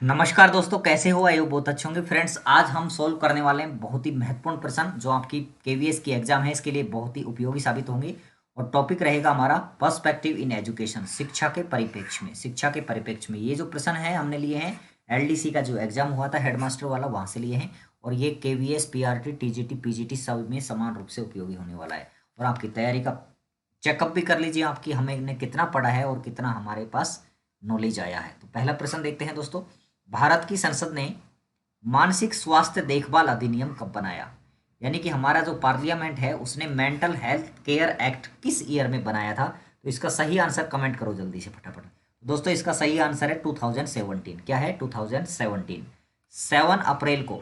नमस्कार दोस्तों, कैसे हो? आयो बहुत अच्छे होंगे। फ्रेंड्स, आज हम सोल्व करने वाले हैं बहुत ही महत्वपूर्ण प्रश्न जो आपकी केवीएस की एग्जाम है इसके लिए बहुत ही उपयोगी साबित होंगे। और टॉपिक रहेगा हमारा पर्सपेक्टिव इन एजुकेशन, शिक्षा के परिप्रेक्ष्य में। शिक्षा के परिप्रेक्ष्य में ये जो प्रश्न है हमने लिए हैं एलडीसी का जो एग्जाम हुआ था हेडमास्टर वाला, वहां से लिए हैं। और ये केवीएस, पीआरटी, टीजीटी, पीजीटी सब में समान रूप से उपयोगी होने वाला है। और आपकी तैयारी का चेकअप भी कर लीजिए आपकी हमने कितना पढ़ा है और कितना हमारे पास नॉलेज आया है। तो पहला प्रश्न देखते हैं दोस्तों। भारत की संसद ने मानसिक स्वास्थ्य देखभाल अधिनियम कब बनाया? यानी कि हमारा जो पार्लियामेंट है उसने मेंटल हेल्थ केयर एक्ट किस ईयर में बनाया था? तो इसका सही आंसर कमेंट करो जल्दी से फटाफट। दोस्तों, इसका सही आंसर है 2017। क्या है? 2017। 7 अप्रैल को,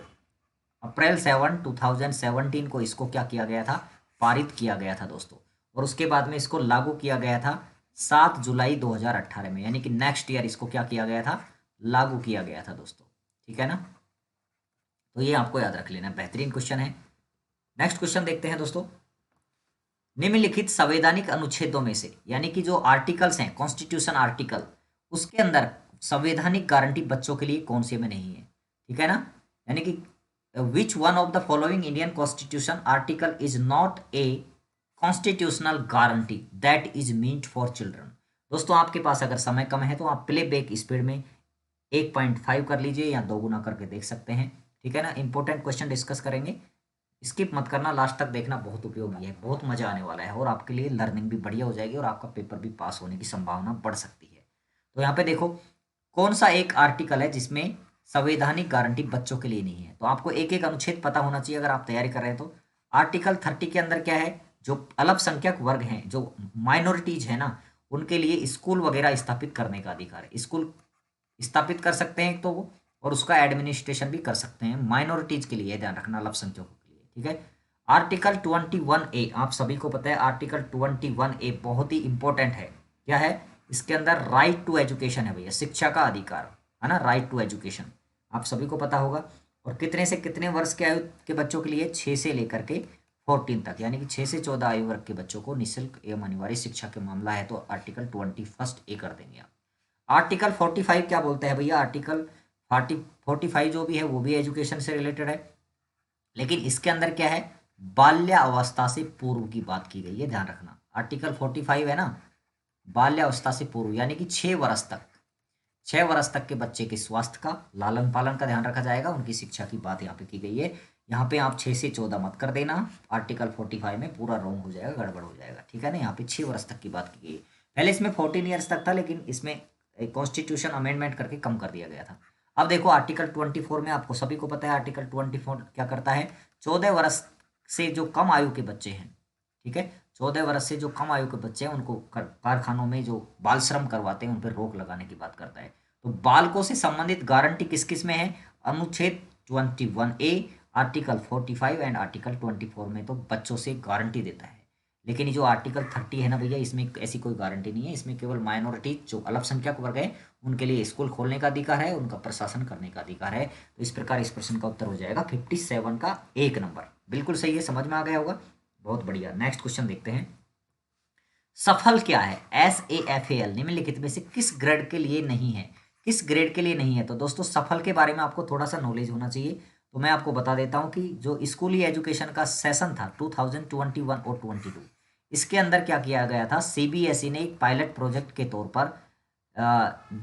अप्रैल 7 2017 को इसको क्या किया गया था? पारित किया गया था दोस्तों। और उसके बाद में इसको लागू किया गया था 7 जुलाई 2018 में, यानी कि नेक्स्ट ईयर इसको क्या किया गया था? लागू किया गया था दोस्तों। ठीक है ना? तो ये आपको याद रख लेना, बेहतरीन क्वेश्चन है। नेक्स्ट क्वेश्चन देखते हैं दोस्तों। निम्नलिखित संवैधानिक अनुच्छेदों में से, यानी कि जो आर्टिकल्स हैं कॉन्स्टिट्यूशन आर्टिकल, उसके अंदर संवैधानिक गारंटी बच्चों के लिए कौन से में नहीं है? ठीक है ना? यानी कि विच one of the following Indian constitution article is not a constitutional guarantee that is meant for children? दोस्तों, आपके पास अगर समय कम है तो आप प्ले बैक स्पीड में 1.5 कर लीजिए या 2 गुना करके देख सकते हैं। ठीक है ना? इंपॉर्टेंट क्वेश्चन डिस्कस करेंगे, स्किप मत करना, लास्ट तक देखना, बहुत उपयोगी है, बहुत मजा आने वाला है और आपके लिए लर्निंग भी बढ़िया हो जाएगी और आपका पेपर भी पास होने की संभावना बढ़ सकती है। तो यहाँ पे देखो, कौन सा एक आर्टिकल है जिसमें संवैधानिक गारंटी बच्चों के लिए नहीं है? तो आपको एक एक अनुच्छेद पता होना चाहिए अगर आप तैयारी कर रहे हैं तो। आर्टिकल 30 के अंदर क्या है? जो अल्पसंख्यक वर्ग हैं, जो माइनॉरिटीज है ना, उनके लिए स्कूल वगैरह स्थापित करने का अधिकार है। स्कूल स्थापित कर सकते हैं तो वो, और उसका एडमिनिस्ट्रेशन भी कर सकते हैं। माइनॉरिटीज के लिए ध्यान रखना, अल्पसंख्यकों के लिए। ठीक है? आर्टिकल 21A, आप सभी को पता है आर्टिकल 21A बहुत ही इंपॉर्टेंट है। क्या है? इसके अंदर राइट टू एजुकेशन है भैया, शिक्षा का अधिकार है ना, राइट टू एजुकेशन, आप सभी को पता होगा। और कितने से कितने वर्ष के आयु के बच्चों के लिए? 6 से लेकर के 14 तक, यानी कि 6 से 14 आयु वर्ग के बच्चों को निःशुल्क एवं अनिवार्य शिक्षा के मामला है तो आर्टिकल 21A कर देंगे आप। आर्टिकल 45 क्या बोलते हैं भैया? आर्टिकल 45 जो भी है वो भी एजुकेशन से रिलेटेड है, लेकिन इसके अंदर क्या है? बाल्यावस्था से पूर्व की बात की गई है, ध्यान रखना। आर्टिकल 45 है ना, बाल्यावस्था से पूर्व, यानी कि 6 वर्ष तक, 6 वर्ष तक के बच्चे के स्वास्थ्य का, लालन पालन का ध्यान रखा जाएगा, उनकी शिक्षा की बात यहाँ पे की गई है। यहाँ पे आप 6 से 14 मत कर देना, आर्टिकल 45 में पूरा रॉन्ग हो जाएगा, गड़बड़ हो जाएगा। ठीक है ना? यहाँ पे 6 वर्ष तक की बात की गई है। पहले इसमें 14 ईयर्स तक था, लेकिन इसमें कॉन्स्टिट्यूशन अमेंडमेंट करके कम कर दिया गया था। अब देखो आर्टिकल 24 में, आपको सभी को पता है आर्टिकल 24 क्या करता है? 14 वर्ष से जो कम आयु के बच्चे हैं, ठीक है, 14 वर्ष से जो कम आयु के बच्चे हैं उनको कारखानों में जो बाल श्रम करवाते हैं उन पर रोक लगाने की बात करता है। तो बालकों से संबंधित गारंटी किस किस में है? अनुच्छेद 21A, आर्टिकल 45 एंड आर्टिकल 24 में तो बच्चों से गारंटी देता है। लेकिन ये जो आर्टिकल 30 है ना भैया, इसमें ऐसी कोई गारंटी नहीं है। इसमें केवल माइनॉरिटी जो अल्पसंख्यक वर्ग है उनके लिए स्कूल खोलने का अधिकार है, उनका प्रशासन करने का अधिकार है। तो इस प्रकार इस प्रश्न का उत्तर हो जाएगा 57 का 1 नंबर। बिल्कुल सही है, समझ में आ गया होगा, बहुत बढ़िया। नेक्स्ट क्वेश्चन देखते हैं। सफल क्या है? SAFAL निम्नलिखित में से किस ग्रेड के लिए नहीं है? किस ग्रेड के लिए नहीं है? तो दोस्तों, सफल के बारे में आपको थोड़ा सा नॉलेज होना चाहिए। तो मैं आपको बता देता हूं कि जो स्कूली एजुकेशन का सेशन था 2021 और 22, इसके अंदर क्या किया गया था? CBSE ने एक पायलट प्रोजेक्ट के तौर पर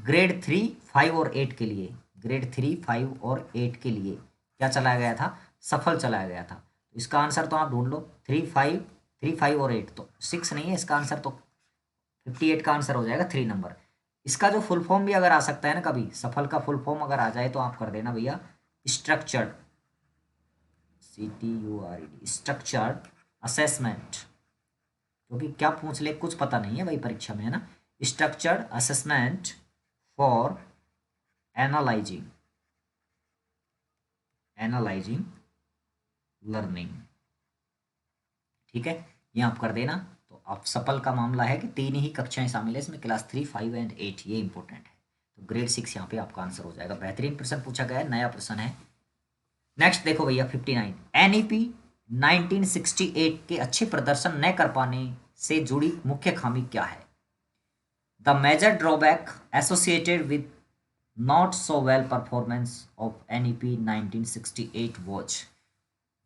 ग्रेड 3, 5 और 8 के लिए, ग्रेड 3, 5 और 8 के लिए क्या चलाया गया था? सफल चलाया गया था। इसका आंसर तो आप ढूंढ लो, 3, 5 और 8, तो 6 नहीं है इसका आंसर, तो 58 का आंसर हो जाएगा 3 नंबर। इसका जो फुल फॉर्म भी अगर आ सकता है ना कभी, सफल का फुल फॉर्म अगर आ जाए तो आप कर देना भैया स्ट्रक्चर्ड, CTURED, स्ट्रक्चर्ड असेसमेंट। क्योंकि क्या पूछ ले कुछ पता नहीं है भाई परीक्षा में, है ना? Structured assessment for analysing analysing learning. ठीक है, ये आप कर देना। तो आप सफल का मामला है कि 3 ही कक्षाएं शामिल है इसमें, क्लास 3, 5 एंड 8, ये इंपॉर्टेंट है। तो ग्रेड 6 यहाँ पे आपका आंसर हो जाएगा। बेहतरीन प्रश्न पूछा गया है, नया प्रश्न है। नेक्स्ट देखो भैया 59। NEP 1968 के अच्छे प्रदर्शन न कर पाने से जुड़ी मुख्य खामी क्या है? The major drawback associated with not so well performance of NEP 1968 watch.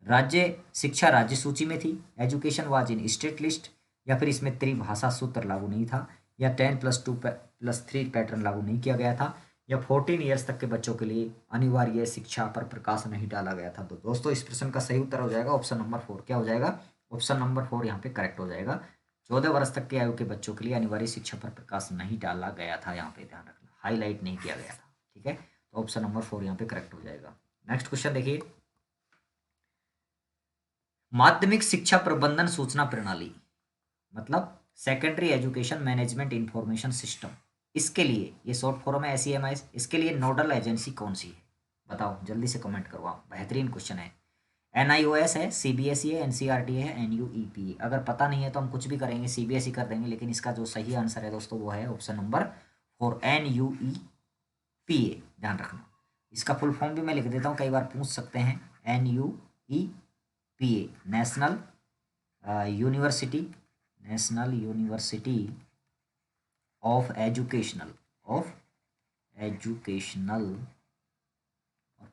राज्य शिक्षा राज्य सूची में थी, education was in state list, या फिर इसमें त्रिभाषा सूत्र लागू नहीं था, या 10+2+3 पैटर्न लागू नहीं किया गया था, या 14 ईयर्स तक के बच्चों के लिए अनिवार्य शिक्षा पर प्रकाश नहीं डाला गया था। तो दोस्तों इस प्रश्न का सही उत्तर हो जाएगा ऑप्शन नंबर 4। क्या हो जाएगा? ऑप्शन नंबर 4 यहाँ पे करेक्ट हो जाएगा। 14 वर्ष तक के आयु के बच्चों के लिए अनिवार्य शिक्षा पर प्रकाश नहीं डाला गया था, यहाँ पे ध्यान रखना, हाईलाइट नहीं किया गया था। ठीक है, तो ऑप्शन नंबर 4 यहाँ पे करेक्ट हो जाएगा। नेक्स्ट क्वेश्चन देखिए, माध्यमिक शिक्षा प्रबंधन सूचना प्रणाली मतलब secondary education management information system, इसके लिए ये शॉर्ट फॉर्म है SEMIS, इसके लिए नोडल एजेंसी कौन सी है? बताओ, जल्दी से कमेंट करो आप, बेहतरीन क्वेश्चन है। NIOS है, CBSE है, NCERT है, NUEP। अगर पता नहीं है तो हम कुछ भी करेंगे, CBSE कर देंगे, लेकिन इसका जो सही आंसर है दोस्तों वो है ऑप्शन नंबर 4, NUEPA। ध्यान रखना, इसका फुल फॉर्म भी मैं लिख देता हूँ, कई बार पूछ सकते हैं। NUEPA, national university of educational, और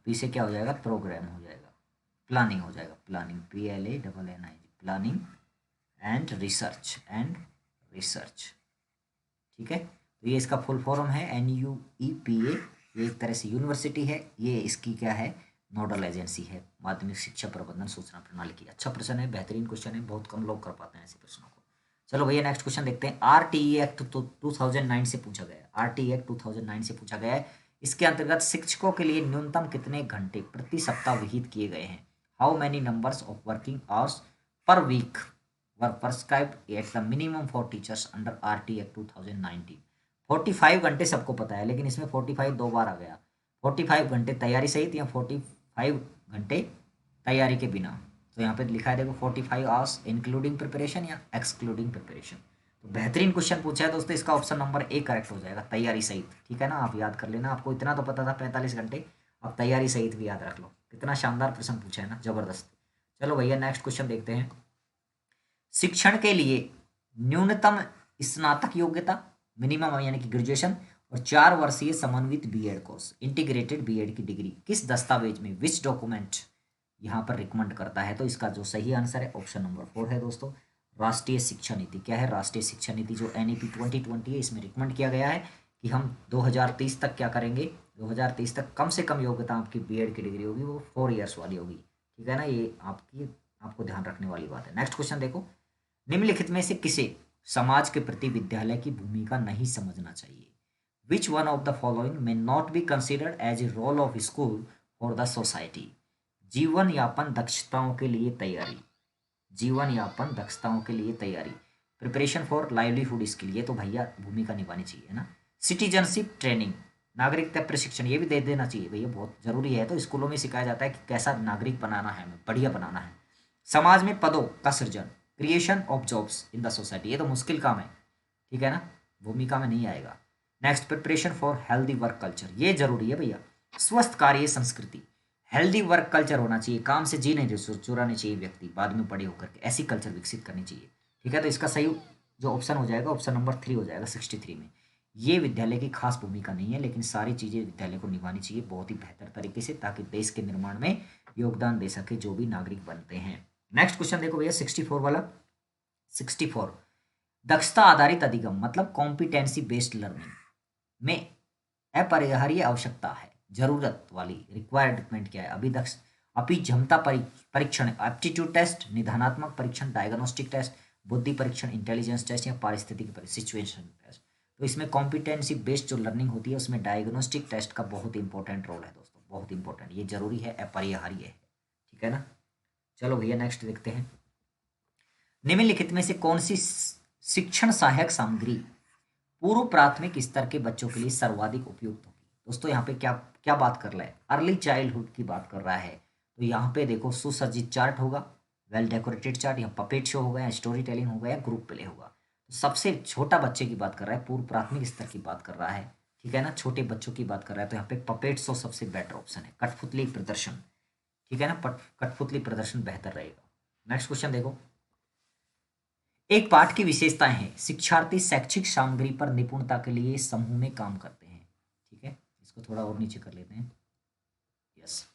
पी से क्या हो जाएगा? प्रोग्राम हो जाएगा, प्लानिंग हो जाएगा, planning, PLANNING, planning and research. ठीक है, तो ये इसका फुल फॉर्म है NUEPA। ये एक तरह से यूनिवर्सिटी है, ये इसकी क्या है? नोडल एजेंसी है माध्यमिक शिक्षा प्रबंधन सूचना प्रणाली की। अच्छा प्रश्न है, बेहतरीन क्वेश्चन है, बहुत कम लोग कर पाते हैं ऐसे प्रश्नों को। चलो भैया नेक्स्ट क्वेश्चन देखते हैं। RTE एक्ट 2009 से पूछा गया है, RTE एक्ट 2009 से पूछा गया है। इसके अंतर्गत शिक्षकों के लिए न्यूनतम कितने घंटे प्रति सप्ताह विहित किए गए हैं? How many numbers of working hours per week were prescribed at the minimum for teachers under RTE act 2019? 45 घंटे सबको पता है, लेकिन इसमें 45 दो बार आ गया। 45 घंटे तैयारी सहित या 45 घंटे तैयारी के बिना। तो यहाँ पे लिखा है देखो 45 आवर्स इंक्लूडिंग प्रिपरेशन या एक्सक्लूडिंग प्रिपरेशन। तो बेहतरीन क्वेश्चन पूछा है दोस्तों, इसका ऑप्शन नंबर A करेक्ट हो जाएगा, तैयारी सहित। ठीक है ना, आप याद कर लेना, आपको इतना तो पता था 45 घंटे, अब तैयारी सहित भी याद रख लो। कितना शानदार प्रश्न पूछा है ना, जबरदस्त। चलो भैया नेक्स्ट क्वेश्चन देखते हैं। शिक्षण के लिए न्यूनतम स्नातक योग्यता, मिनिमम यानी कि ग्रेजुएशन, और 4 वर्षीय समन्वित B.Ed कोर्स, इंटीग्रेटेड B.Ed की डिग्री किस दस्तावेज में, विच डॉक्यूमेंट यहाँ पर रिकमेंड करता है? तो इसका जो सही आंसर है ऑप्शन नंबर 4 है दोस्तों, राष्ट्रीय शिक्षा नीति। क्या है? राष्ट्रीय शिक्षा नीति जो NEP 2020 है, इसमें रिकमेंड किया गया है कि हम 2030 तक क्या करेंगे, 2030 तक कम से कम योग्यता आपकी B.Ed की डिग्री होगी, वो 4 ईयर्स वाली होगी। ठीक है ना, ये आपको ध्यान रखने वाली बात है। नेक्स्ट क्वेश्चन देखो, निम्नलिखित में से किसे समाज के प्रति विद्यालय की भूमिका नहीं समझना चाहिए? Which one of the following may not be considered as a role of school for the society? जीवन यापन दक्षताओं के लिए तैयारी, जीवन यापन दक्षताओं के लिए तैयारी, प्रिपरेशन फॉर लाइवलीहुड स्किल, ये तो भैया भूमिका निभानी चाहिए ना। सिटीजनशिप ट्रेनिंग, नागरिकता प्रशिक्षण, ये भी दे देना चाहिए भैया, बहुत जरूरी है। तो स्कूलों में सिखाया जाता है कि कैसा नागरिक बनाना है, हमें बढ़िया बनाना है। समाज में पदों का सृजन, creation of jobs in the society, ये तो मुश्किल काम है, ठीक है ना, भूमिका में नहीं आएगा। Next, preparation for healthy work culture, ये जरूरी है भैया। स्वस्थ कार्य संस्कृति, हेल्दी वर्क कल्चर होना चाहिए, काम से जी नहीं चुराने चाहिए व्यक्ति बाद में बड़े होकर के, ऐसी कल्चर विकसित करनी चाहिए। ठीक है, तो इसका सही जो ऑप्शन हो जाएगा ऑप्शन नंबर 3 हो जाएगा 63 में। ये विद्यालय की खास भूमिका नहीं है, लेकिन सारी चीज़ें विद्यालय को निभानी चाहिए बहुत ही बेहतर तरीके से, ताकि देश के निर्माण में योगदान दे सके जो भी नागरिक बनते हैं। नेक्स्ट क्वेश्चन देखो भैया 64 वाला। 64, दक्षता आधारित अधिगम मतलब कॉम्पिटेंसी बेस्ड लर्निंग में अपरिहार्य आवश्यकता है, जरूरत वाली रिक्वायरमेंट क्या है? अभिक्षमता परीक्षण, एप्टीट्यूड टेस्ट, निदानात्मक परीक्षण, डायग्नोस्टिक टेस्ट, बुद्धि परीक्षण, इंटेलिजेंस टेस्ट, या पारिस्थितिक सिचुएशन टेस्ट। तो इसमें कॉम्पिटेंसी बेस्ड जो लर्निंग होती है उसमें डायग्नोस्टिक टेस्ट का बहुत इंपॉर्टेंट रोल है दोस्तों, बहुत इंपॉर्टेंट, ये जरूरी है, अपरिहार्य है। ठीक है ना, चलो भैया नेक्स्ट देखते हैं। निम्नलिखित में से कौन सी शिक्षण सहायक सामग्री पूर्व प्राथमिक स्तर के बच्चों के लिए सर्वाधिक उपयुक्त होगी? दोस्तों यहाँ पे क्या क्या बात कर रहा है? अर्ली चाइल्डहुड की बात कर रहा है। तो यहाँ पे देखो सुसज्जित चार्ट होगा, वेल डेकोरेटेड चार्ट, या पपेट शो होगा, या स्टोरी टेलिंग होगा, या ग्रुप प्ले होगा। तो सबसे छोटा बच्चे की बात कर रहा है, पूर्व प्राथमिक स्तर की बात कर रहा है, ठीक है ना, छोटे बच्चों की बात कर रहा है। तो यहाँ पे पपेट शो सबसे बेटर ऑप्शन है, कठपुतली प्रदर्शन। ठीक है ना, कठपुतली प्रदर्शन बेहतर रहेगा। नेक्स्ट क्वेश्चन देखो, एक पाठ की विशेषताएं हैं, शिक्षार्थी शैक्षिक सामग्री पर निपुणता के लिए समूह में काम करते हैं। ठीक है, इसको इसको थोड़ा और नीचे कर लेते हैं। यस,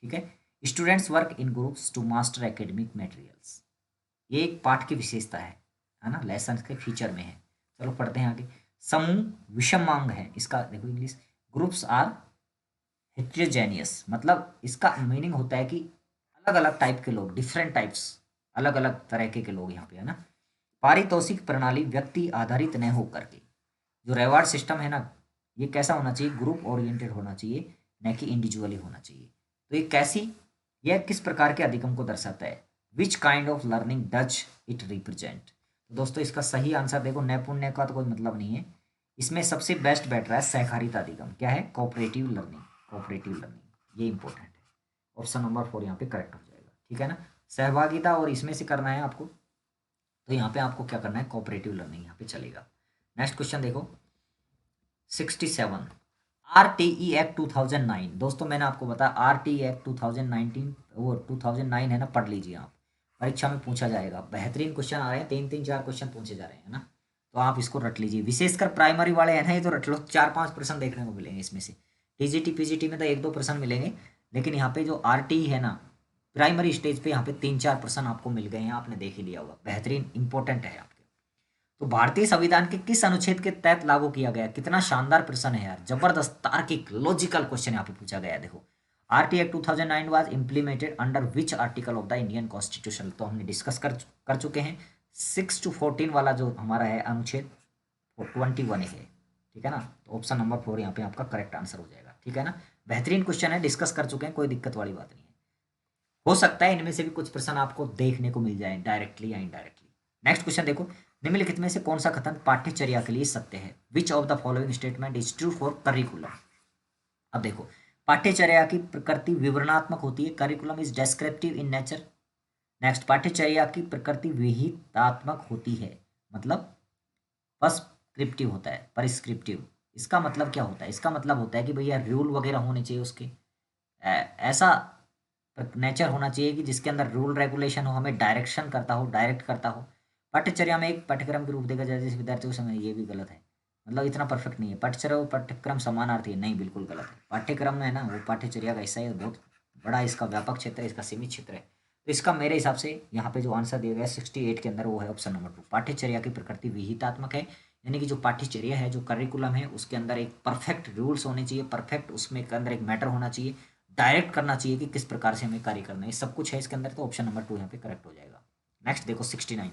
ठीक है। Students work in groups to master academic materials, ये एक पाठ की विशेषता है ना, लेसन के फीचर में है। चलो पढ़ते हैं आगे। समूह विषमांग है, इसका देखो इंग्लिश, ग्रुप्स आर हेट्रोजेनियस, मतलब इसका मीनिंग होता है कि अलग अलग टाइप के लोग, डिफरेंट टाइप्स, अलग अलग तरह के लोग यहाँ पे, है ना। पारितोषिक प्रणाली व्यक्ति आधारित न होकर के, जो रिवार्ड सिस्टम है ना, ये कैसा होना चाहिए, ग्रुप ओरिएंटेड होना चाहिए, न कि इंडिविजुअली होना चाहिए। तो ये कैसी, यह किस प्रकार के अधिगम को दर्शाता है, which kind of learning does it represent. तो दोस्तों इसका सही आंसर देखो, नैपुण्य का तो कोई मतलब नहीं है, इसमें सबसे बेस्ट बैठ रहा है सहकारिता अधिगम। क्या है, कोऑपरेटिव लर्निंग, कोऑपरेटिव लर्निंग, ये इंपॉर्टेंट है। ऑप्शन नंबर 4 यहाँ पे करेक्ट हो जाएगा, ठीक है ना। सहभागिता और इसमें से करना है आपको, तो यहाँ पे आपको क्या करना है, कोऑपरेटिव लर्निंग यहाँ पे चलेगा। नेक्स्ट क्वेश्चन देखो 67, RTE एक्ट 2009। दोस्तों मैंने आपको बताया RTE एक्ट 2019 वो 2009 है ना, पढ़ लीजिए आप, परीक्षा में पूछा जाएगा। बेहतरीन क्वेश्चन आ रहे हैं, 3-3-4 क्वेश्चन पूछे जा रहे हैं ना, तो आप इसको रट लीजिए। विशेषकर प्राइमरी वाले हैं ना, ये तो रट लो, 4-5 प्रश्न देखने को मिलेंगे इसमें से। TGT PGT में तो 1-2 प्रश्न मिलेंगे, लेकिन यहाँ पे जो RTE है ना, प्राइमरी स्टेज पे यहाँ पे 3-4 प्रश्न आपको मिल गए हैं, आपने देख ही लिया होगा, बेहतरीन इंपॉर्टेंट है आपके। तो भारतीय संविधान के किस अनुच्छेद के तहत लागू किया गया, कितना शानदार प्रश्न है यार, जबरदस्त तार्किक लॉजिकल क्वेश्चन यहाँ पे पूछा गया है। देखो, RTE act 2009 was implemented under which article of the Indian constitution, तो हमने डिस्कस कर चुके हैं। 6 to 14 वाला जो हमारा है अनुच्छेद 21 है, ठीक है ना। तो ऑप्शन नंबर 4 यहाँ पे आपका करेक्ट आंसर हो जाएगा, ठीक है ना। बेहतरीन क्वेश्चन है, डिस्कस कर चुके हैं, कोई दिक्कत वाली बात नहीं है। हो सकता है इनमें से भी कुछ प्रश्न आपको देखने को मिल जाए, डायरेक्टली या इनडायरेक्टली। नेक्स्ट क्वेश्चन देखो, निम्नलिखित में से कौन सा कथन पाठ्यचर्या के लिए सत्य है, which of the following statement is true for curriculum. अब देखो, पाठ्यचर्या की प्रकृति विवरणात्मक होती है, curriculum is descriptive in nature. Next, पाठ्यचर्या की प्रकृति विहितात्मक होती है, मतलब प्रिस्क्रिप्टिव होता है, परिस्क्रिप्टिव। इसका मतलब क्या होता है, इसका मतलब होता है कि भैया रूल वगैरह होने चाहिए उसके, ऐसा नेचर होना चाहिए कि जिसके अंदर रूल रेगुलेशन हो, हमें डायरेक्शन करता हो, डायरेक्ट करता हो। पाठ्यचर्या में एक पाठ्यक्रम के रूप देखा जाए जिस विद्यार्थी को समय, ये भी गलत है, मतलब इतना परफेक्ट नहीं है। पाठ्यचर्या और पाठ्यक्रम समानार्थी है, नहीं, बिल्कुल गलत है। पाठ्यक्रम में है ना, वो पाठ्यचर्या का हिस्सा है, बहुत बड़ा इसका व्यापक क्षेत्र है, इसका सीमित क्षेत्र है। तो इसका मेरे हिसाब से यहाँ पे जो आंसर दिया गया है 68 के अंदर, वो है ऑप्शन नंबर 2। पाठ्यचर्या की प्रकृति विहितात्मक है, यानी कि जो पाठ्यचर्या है, जो करिकुलम है, उसके अंदर एक परफेक्ट रूल्स होने चाहिए, परफेक्ट उसमें के अंदर एक मैटर होना चाहिए, डायरेक्ट करना चाहिए कि किस प्रकार से हमें कार्य करना है, सब कुछ है इसके अंदर। तो ऑप्शन नंबर 2 यहाँ पे करेक्ट हो जाएगा। नेक्स्ट देखो 69,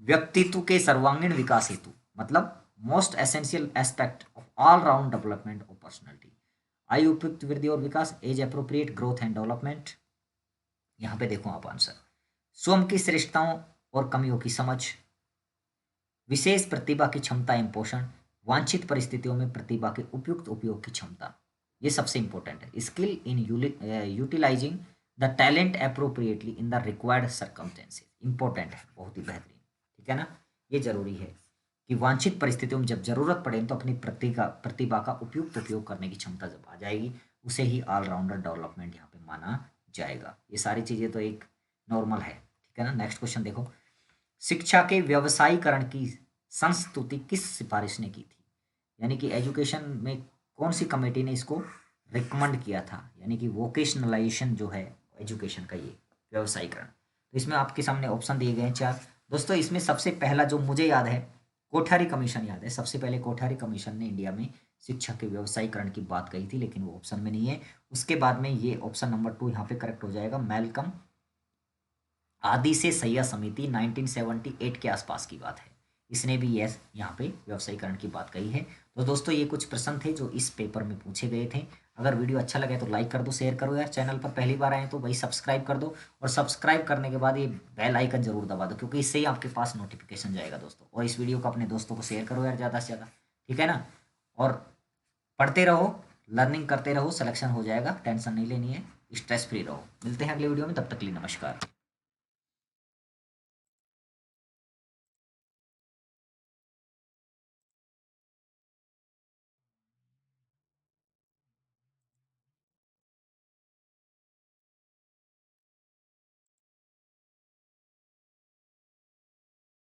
व्यक्तित्व के सर्वांगीण विकास हेतु, मतलब most essential aspect of all round development of personality, आयु उपयुक्त वृद्धि और विकास, age appropriate growth and development. यहाँ पे देखो आप आंसर, स्वयं की श्रेष्ठताओं और कमियों की समझ, विशेष प्रतिभा की क्षमता एवं पोषण, वांछित परिस्थितियों में प्रतिभा के उपयुक्त उपयोग की क्षमता, ये सबसे इंपॉर्टेंट है। Skill in utilising the talent appropriately in the required circumstances, important है, बहुत ही बेहतरीन, ठीक है ना। ये जरूरी है कि वांछित परिस्थितियों में जब जरूरत पड़े तो अपनी प्रतिभा का उपयुक्त उपयोग करने की क्षमता जब आ जाएगी, उसे ही ऑलराउंडर डेवलपमेंट यहाँ पे माना जाएगा। ये सारी चीज़ें तो एक नॉर्मल है, ठीक है ना। नेक्स्ट क्वेश्चन देखो, शिक्षा के व्यवसायीकरण की संस्तुति किस सिफारिश ने की थी, यानी कि एजुकेशन में कौन सी कमेटी ने इसको रिकमेंड किया था, यानी कि वोकेशनलाइजेशन जो है एजुकेशन का, ये व्यवसायीकरण। तो इसमें आपके सामने ऑप्शन दिए गए हैं 4। दोस्तों इसमें सबसे पहला जो मुझे याद है, कोठारी कमीशन याद है, सबसे पहले कोठारी कमीशन ने इंडिया में शिक्षा के व्यवसायीकरण की बात कही थी, लेकिन वो ऑप्शन में नहीं है। उसके बाद में ये ऑप्शन नंबर 2 यहाँ पे करेक्ट हो जाएगा, मैल्कम आदि से सैया समिति 1978 के आसपास की बात है, इसने भी यस यहाँ पे व्यवसायीकरण की बात कही है। तो दोस्तों ये कुछ प्रश्न थे जो इस पेपर में पूछे गए थे। अगर वीडियो अच्छा लगे तो लाइक कर दो, शेयर करो यार, चैनल पर पहली बार आए तो भाई सब्सक्राइब कर दो, और सब्सक्राइब करने के बाद ये बेल आइकन जरूर दबा दो, क्योंकि इससे ही आपके पास नोटिफिकेशन जाएगा दोस्तों। और इस वीडियो को अपने दोस्तों को शेयर करो यार ज़्यादा से ज़्यादा, ठीक है ना। और पढ़ते रहो, लर्निंग करते रहो, सिलेक्शन हो जाएगा, टेंशन नहीं लेनी है, स्ट्रेस फ्री रहो। मिलते हैं अगले वीडियो में, तब तक के लिए नमस्कार।